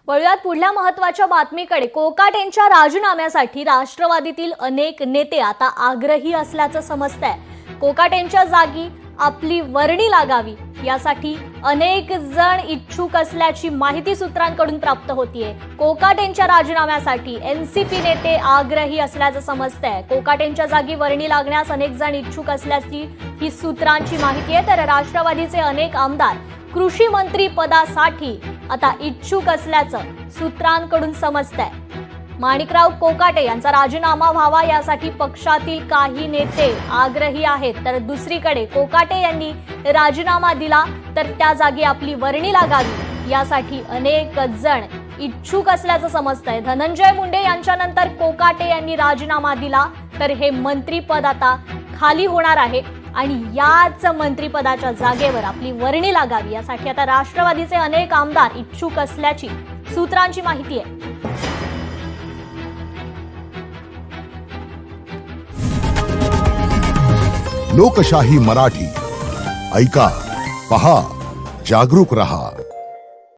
वळूयात पुढल्या महत्त्वाच्या बातमीकडे। कोकाट यांच्या राजीनाम्यासाठी राष्ट्रवादीतील अनेक नेते आता आग्रही असल्याचं समजतंय। कोकाट यांच्या जागी आपली वर्णी लागावी यासाठी अनेक जण इच्छुक असल्याची माहिती सूत्रांकडून प्राप्त होतीये। कोकाट यांच्या राजीनाम्यासाठी एनसीपी नेते आग्रही असल्याचं समजतंय। कोकाट यांच्या जागी वर्णी लागण्यास अनेक जण इच्छुक असल्याची ही सूत्रांची माहिती आहे। तर राष्ट्रवादीचे अनेक आमदार कृषी मंत्री पदासाठी आता इच्छुक असल्याचं सूत्रांकडून समजतंय। माणिकराव कोकाटे यांचा राजीनामा व्हावा यासाठी पक्षातील काही नेते आग्रही आहेत। तर दुसरीकडे कोकाटे यांनी राजीनामा दिला तर त्या जागी आपली वर्णी लागावी यासाठी अनेक जण इच्छुक असल्याचं समजतंय। धनंजय मुंडे यांच्यानंतर कोकाटे यांनी राजीनामा दिला तर हे मंत्रीपद आता खाली होणार आहे आणि याच मंत्रिपदाच्या जागेवर आपली वर्णी लागावी यासाठी आता राष्ट्रवादीचे अनेक आमदार इच्छुक असल्याची सूत्रांची माहिती आहे। लोकशाही मराठी ऐका, पहा, जागरूक रहा।